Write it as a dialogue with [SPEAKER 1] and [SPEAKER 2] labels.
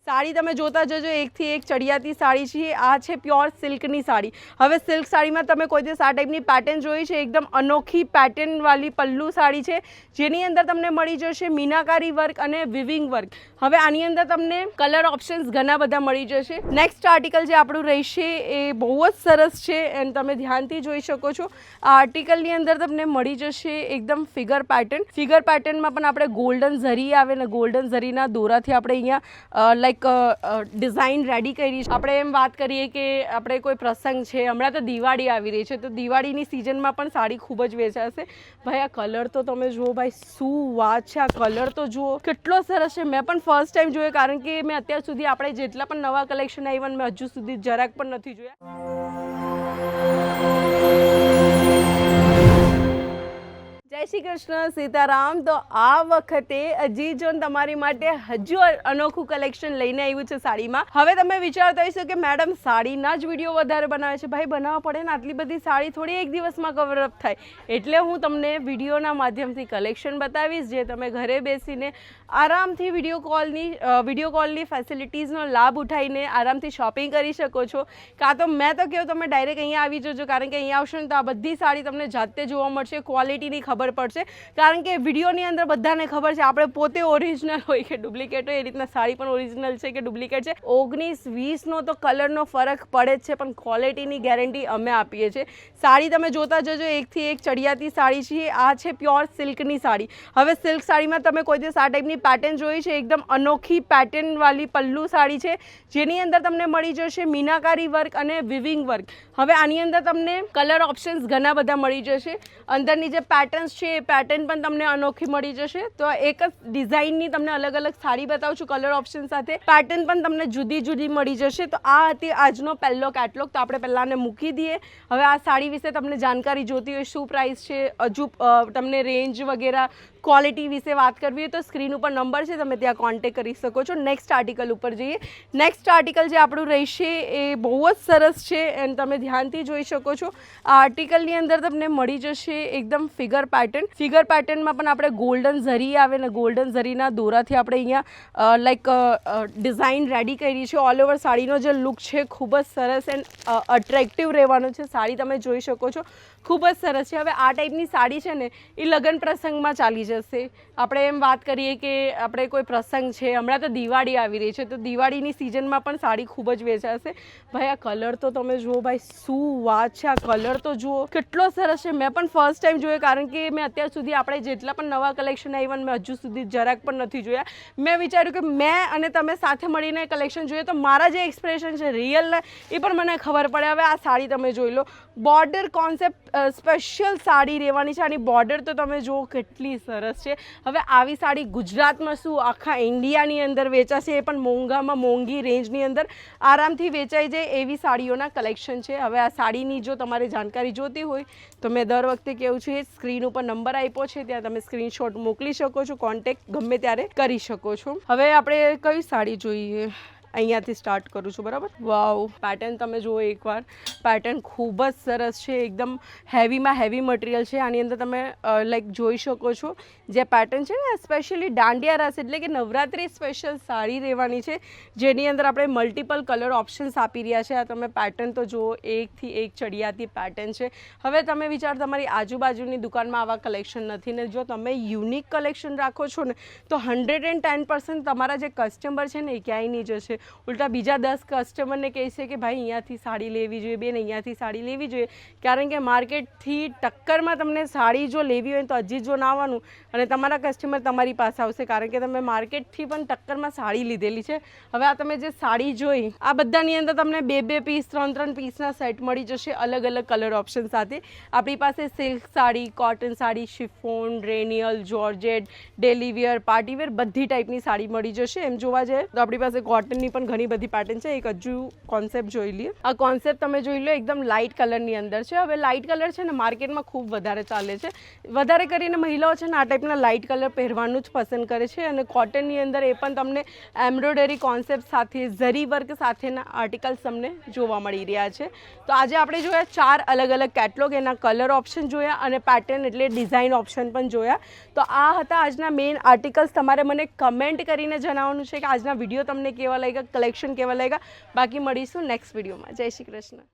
[SPEAKER 1] साड़ी તમે જોતા જજો એકથી એક ચડિયાતી સાડી છે આ છે પ્યોર સિલ્કની સાડી। હવે સિલ્ક સાડીમાં તમે કોઈ દિવસ આ ટાઈપની પેટર્ન જોઈ છે એકદમ અનોખી પેટર્નવાળી પલ્લુ સાડી છે જેની અંદર તમને મળી જશે મીનાકારી વર્ક અને વિવિંગ વર્ક। હવે આની અંદર તમને કલર ઓપ્શન્સ ઘણા બધા મળી જશે। નેક્સ્ટ આર્ટિકલ જે આપણું રહેશે એ બહુ જ સરસ છે એન્ડ તમે ધ્યાનથી જોઈ શકો છો। આ આર્ટિકલની અંદર તમને મળી જશે એકદમ ફિગર પેટર્નમાં પણ આપણે ગોલ્ડન ઝરી આવે ને ગોલ્ડન ઝરીના દોરાથી આપણે અહીંયા લાઈક ડિઝાઇન રેડી કરી છે। આપણે એમ વાત કરીએ કે આપણે કોઈ પ્રસંગ છે, હમણાં તો દિવાળી આવી રહી છે તો દિવાળીની સિઝનમાં પણ સાડી ખૂબ જ વેચાશે। ભાઈ આ કલર તો તમે જુઓ, ભાઈ શું વાત છે, આ કલર તો જુઓ કેટલો સરસ છે। મેં પણ ફર્સ્ટ ટાઈમ જોયો કારણ કે મેં અત્યાર સુધી આપણે જેટલા પણ નવા કલેક્શન આવ્યા મેં હજુ સુધી જરાક પણ નથી જોયા। જય શ્રી કૃષ્ણ, સીતારામ। તો આ વખતે અજીજોન તમારી માટે હજુ અનોખું કલેક્શન લઈને આવ્યું છે સાડીમાં। હવે તમે વિચારતા હશો કે મેડમ સાડીના જ વિડીયો વધારે બનાવે છે। ભાઈ બનાવવા પડે ને, આટલી બધી સાડી થોડી એક દિવસમાં કવરઅપ થાય, એટલે હું તમને વિડીયોના માધ્યમથી કલેક્શન બતાવીશ જે તમે ઘરે બેસીને આરામથી વિડીયો કોલની ફેસિલિટીઝનો લાભ ઉઠાવીને આરામથી શોપિંગ કરી શકો છો। કાં તો મેં તો કહું તમે ડાયરેક્ટ અહીંયા આવી જજો કારણ કે અહીંયા આવશો ને તો આ બધી સાડી તમને જાતે જોવા મળશે, ક્વોલિટીની ખબર પડશે કારણ કે વિડીયોની અંદર બધાને ખબર છે આપણે પોતે ઓરિજિનલ હોય કે ડુપ્લિકેટ હોય, એ રીતના સાડી પણ ઓરિજિનલ છે કે ડુપ્લિકેટ છે। 19-20નો તો કલરનો ફરક પડે જ છે પણ ક્વોલિટીની ગેરંટી અમે આપીએ છીએ। સાડી તમે જોતા જજો એકથી એક ચડિયાતી સાડી છે આ છે પ્યોર સિલ્કની સાડી। હવે સિલ્ક સાડીમાં તમે કોઈ દિવસ આ ટાઈપની પેટર્ન જોઈ છે એકદમ અનોખી પેટર્નવાળી પલ્લુ સાડી છે જેની અંદર તમને મળી જશે મીનાકારી વર્ક અને વિવિંગ વર્ક। હવે આની અંદર તમને કલર ઓપ્શન્સ ઘણા બધા મળી જશે। અંદરની જે પેટર્ન્સ છે એ પેટર્ન પણ તમને અનોખી મળી જશે। તો એક જ ડિઝાઇનની તમને અલગ અલગ સાડી બતાવું છું કલર ઓપ્શન સાથે, પેટર્ન પણ તમને જુદી જુદી મળી જશે। તો આ હતી આજનો પહેલો કેટલોગ। તો આપણે પહેલાને મૂકી દઈએ। હવે આ સાડી વિશે તમને જાણકારી જોતી હોય, શું પ્રાઇસ છે, હજુ તમને રેન્જ વગેરે ક્વોલિટી વિશે વાત કરવી હોય તો સ્ક્રીન ઉપર નંબર છે, તમે ત્યાં કોન્ટેક્ટ કરી શકો છો। નેક્સ્ટ આર્ટિકલ ઉપર જઈએ। નેક્સ્ટ આર્ટિકલ જે આપણું રહેશે એ બહુ જ સરસ છે એન્ડ તમે ધ્યાનથી જોઈ શકો છો। આ આર્ટિકલની અંદર તમને મળી જશે એકદમ ફિગર પેટર્નમાં પણ આપણે ગોલ્ડન ઝરી આવે ને ગોલ્ડન ઝરીના દોરાથી આપણે અહીંયા લાઈક ડિઝાઇન રેડી કરી છે। ઓલ ઓવર સાડીનો જે લુક છે ખૂબ જ સરસ એન્ડ અટ્રેક્ટિવ રહેવાનો છે। સાડી તમે જોઈ શકો છો ખૂબ જ સરસ છે। હવે આ ટાઈપની સાડી છે ને એ લગ્ન પ્રસંગમાં ચાલી જશે। આપણે એમ વાત કરીએ કે આપણે કોઈ પ્રસંગ છે, હમણાં તો દિવાળી આવી રહી છે તો દિવાળીની સિઝનમાં પણ સાડી ખૂબ જ વેચાશે। ભાઈ આ કલર તો તમે જુઓ, ભાઈ શું વાત છે, આ કલર તો જુઓ કેટલો સરસ છે। મેં પણ ફર્સ્ટ ટાઈમ જોયો કારણ કે મેં અત્યાર સુધી આપણે જેટલા પણ નવા કલેક્શન આવ્યા મેં હજુ સુધી જરાક પણ નથી જોયા। મેં વિચાર્યું કે મેં અને તમે સાથે મળીને કલેક્શન જોઈએ તો મારા જે એક્સપ્રેશન છે રિયલના એ પણ મને ખબર પડે। હવે આ સાડી તમે જોઈ લો, બોર્ડર કોન્સેપ્ટ સ્પેશિયલ સાડી રહેવાની છે। આની બોર્ડર તો તમે જુઓ કેટલી સરસ છે। હવે આવી સાડી ગુજરાતમાં શું આખા ઇન્ડિયાની અંદર વેચાશે, એ પણ મોંઘામાં મોંઘી રેન્જની અંદર આરામથી વેચાઈ જાય એવી સાડીઓના કલેક્શન છે। હવે આ સાડીની જો તમારે જાણકારી જોતી હોય તો મેં દર વખતે કહું છું સ્ક્રીન ઉપર નંબર આપ્યો છે ત્યાં તમે સ્ક્રીનશોટ મોકલી શકો છો, કોન્ટેક્ટ ગમે ત્યારે કરી શકો છો। હવે આપણે કઈ સાડી જોઈએ, અહીંયાથી સ્ટાર્ટ કરું છું, બરાબર। વાવ, પેટર્ન તમે જુઓ એકવાર, પેટર્ન ખૂબ જ સરસ છે, એકદમ હેવીમાં હેવી મટીરિયલ છે। આની અંદર તમે લાઈક જોઈ શકો છો જે પેટર્ન છે ને સ્પેશિયલી દાંડિયા રાસ એટલે કે નવરાત્રિ સ્પેશિયલ સાડી રહેવાની છે જેની અંદર આપણે મલ્ટિપલ કલર ઓપ્શન્સ આપી રહ્યા છે। આ તમે પેટર્ન તો જુઓ એકથી એક ચડિયાતી પેટર્ન છે। હવે તમે વિચારો તમારી આજુબાજુની દુકાનમાં આવા કલેક્શન નથી ને જો તમે યુનિક કલેક્શન રાખો છો ને તો 110% તમારા જે કસ્ટમર છે ને એ ક્યાંય નહીં જશે, ઉલટા બીજા 10 કસ્ટમરને કહેશે કે ભાઈ અહીંયાથી સાડી લેવી જોઈએ, બેન અહીંયાથી સાડી લેવી જોઈએ। કારણ કે માર્કેટથી ટક્કરમાં તમને સાડી જો લેવી હોય તો હજી જો ના આવવાનું અને તમારા કસ્ટમર તમારી પાસે આવશે કારણ કે તમે માર્કેટથી પણ ટક્કરમાં સાડી લીધેલી છે। હવે આ તમે જે સાડી જોઈ આ બધાની અંદર તમને 2-2 પીસ 3-3 પીસના સેટ મળી જશે અલગ અલગ કલર ઓપ્શન સાથે। આપણી પાસે silk sari, cotton sari, chiffon, રેનિયલ, georgette, daily wear, party wear બધી ટાઈપની સાડી મળી જશે। એમ જોવા જાય તો આપણી પાસે કોટનની પણ ઘણી બધી પેટર્ન છે। એક હજુ કોન્સેપ્ટ જોઈ લઈએ। આ કોન્સેપ્ટ તમે જોઈ લો એકદમ લાઇટ કલરની અંદર છે। હવે લાઇટ કલર છે ને માર્કેટમાં ખૂબ વધારે ચાલે છે, વધારે કરીને મહિલાઓ છે ને આ ટાઈપના લાઇટ કલર પહેરવાનું જ પસંદ કરે છે। અને કોટનની અંદર એ પણ તમને એમ્બ્રોઇડરી કોન્સેપ્ટ સાથે ઝરી વર્ક સાથેના આર્ટિકલ્સ તમને જોવા મળી રહ્યા છે। તો આજે આપણે જોયા 4 અલગ અલગ કેટલોગ, એના કલર ઓપ્શન જોયા અને પેટર્ન એટલે ડિઝાઇન ઓપ્શન પણ જોયા। તો આ હતા આજના મેઇન આર્ટિકલ્સ। તમારે મને કમેન્ટ કરીને જણાવવાનું છે કે આજના વિડીયો તમને કેવા લાગ્યા। लगेगा, कलेक्शन केवा लगेगा, बाकी મળીશું નેક્સ્ટ વિડીયોમાં. જય શ્રી કૃષ્ણ.